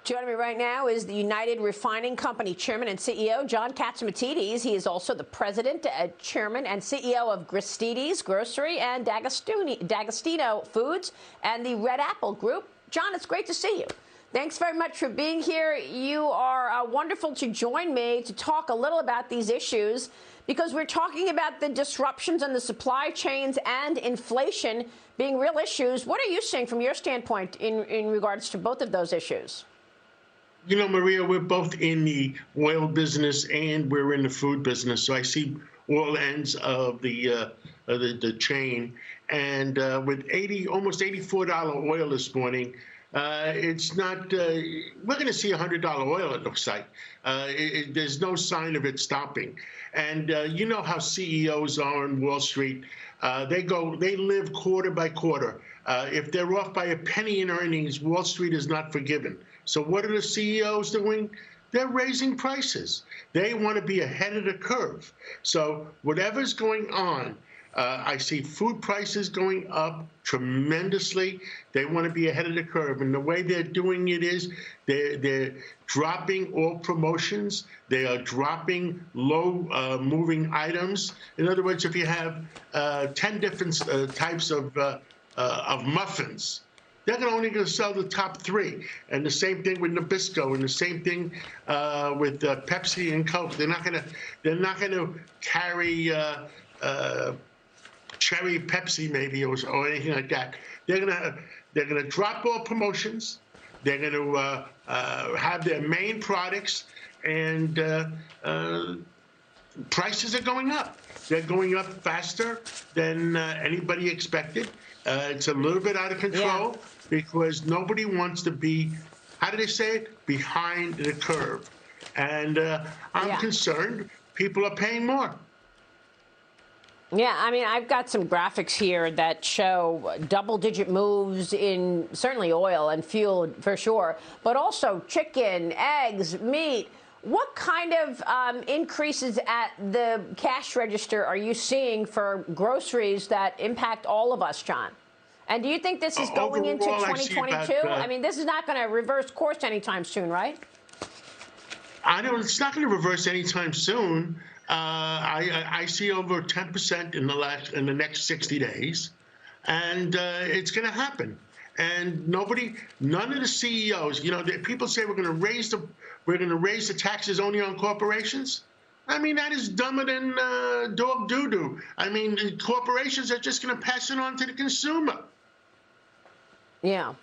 Joining me right now is the United Refining Company Chairman and CEO, John Catsimatidis. He is also the President, Chairman, and CEO of Gristedes Grocery and D'Agostino Foods and the Red Apple Group. John, it's great to see you. Thanks very much for being here. You are wonderful to join me to talk a little about these issues, because we're talking about the disruptions in the supply chains and inflation being real issues. What are you seeing from your standpoint in regards to both of those issues? You know, Maria, we're both in the oil business and we're in the food business. So I see all ends of the chain. And with almost $84 oil this morning, it's not, we're going to see $100 oil, it looks like. There's no sign of it stopping. And you know how CEOs are on Wall Street. They live quarter by quarter. If they're off by a penny in earnings, Wall Street is not forgiven. So what are the CEOs doing? They're raising prices. They want to be ahead of the curve. So whatever's going on, I see food prices going up tremendously. They want to be ahead of the curve. And the way they're doing it is they're dropping all promotions. They are dropping low moving items. In other words, if you have 10 different types of muffins, they're only going to sell the top 3. And the same thing with Nabisco, and the same thing with Pepsi and Coke. They're not going to carry cherry Pepsi maybe or anything like that. They're going to drop all promotions. They're going to have their main products, and prices are going up. They're going up faster than anybody expected. It's a little bit out of control, because nobody wants to be, how do they say it, behind the curve. And I'm concerned people are paying more. Yeah, I mean, I've got some graphics here that show double-digit moves in certainly oil and fuel for sure, but also chicken, eggs, meat. What kind of increases at the cash register are you seeing for groceries that impact all of us, John? And do you think this is going into 2022? I mean, this is not going to reverse course anytime soon, right? It's not going to reverse anytime soon. I see over 10% in the next 60 days, and it's going to happen. And none of the CEOs, you know, people say we're going to raise the taxes only on corporations. I mean, that is dumber than dog doo-doo. I mean, corporations are just going to pass it on to the consumer. Yeah.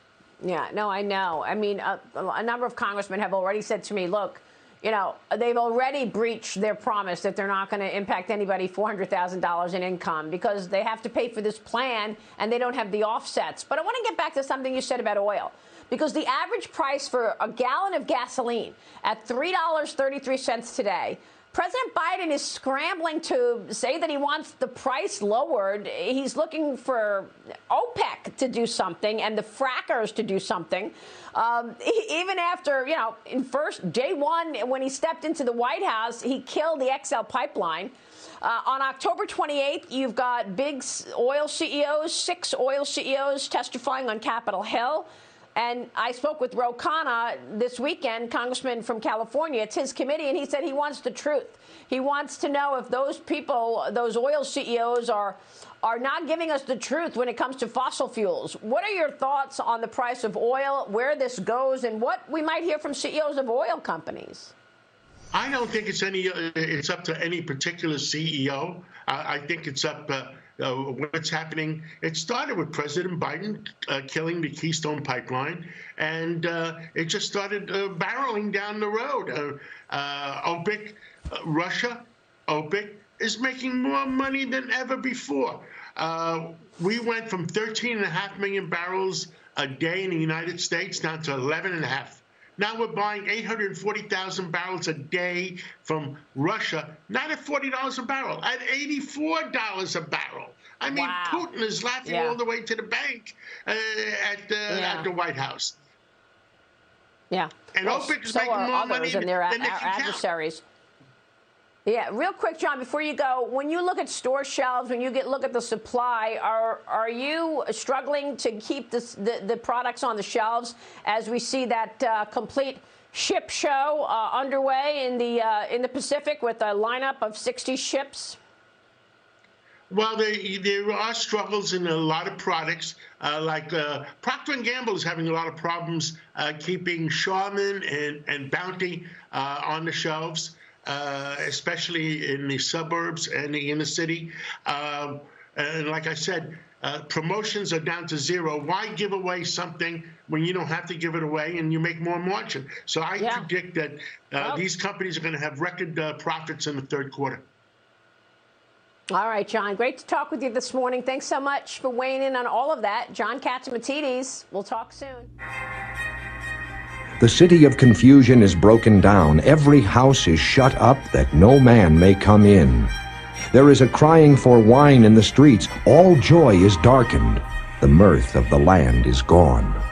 No, I know. I mean, a number of congressmen have already said to me, look, you know, they've already breached their promise that they're not going to impact anybody $400,000 in income, because they have to pay for this plan and they don't have the offsets. But I want to get back to something you said about oil, because the average price for a gallon of gasoline at $3.33 today, President Biden is scrambling to say that he wants the price lowered. He's looking for OPEC to do something and the frackers to do something. Even after, you know, in day one, when he stepped into the White House, he killed the XL pipeline. On October 28th, you've got big oil CEOs, 6 oil CEOs testifying on Capitol Hill. And I spoke with Ro Khanna this weekend, congressman from California. It's his committee, and he said he wants the truth. He wants to know if those people, those oil CEOs, are not giving us the truth when it comes to fossil fuels. What are your thoughts on the price of oil, where this goes, and what we might hear from CEOs of oil companies? I don't think it's up to any particular CEO. I think it's up what's happening. It started with President Biden killing the Keystone Pipeline, and it just started barreling down the road. OPEC, Russia, OPEC is making more money than ever before. We went from 13.5 million barrels a day in the United States down to 11.5. Now we're buying 840,000 barrels a day from Russia, not at $40 a barrel, at $84 a barrel. I mean, wow. Putin is laughing all the way to the bank at the White House. Yeah. And OPEC is making more money than their they can adversaries. Yeah, real quick, John, before you go, when you look at store shelves, when you look at the supply, are you struggling to keep the products on the shelves as we see that complete ship show underway in the Pacific with a lineup of 60 ships? Well, there are struggles in a lot of products, like Procter & Gamble is having a lot of problems keeping Charmin and Bounty on the shelves, especially in the suburbs and the inner city. And like I said, promotions are down to zero. Why give away something when you don't have to give it away and you make more margin? So I predict that these companies are going to have record profits in the third quarter. All right, John, great to talk with you this morning. Thanks so much for weighing in on all of that. John Catsimatidis, we'll talk soon. The city of confusion is broken down. Every house is shut up that no man may come in. There is a crying for wine in the streets. All joy is darkened. The mirth of the land is gone.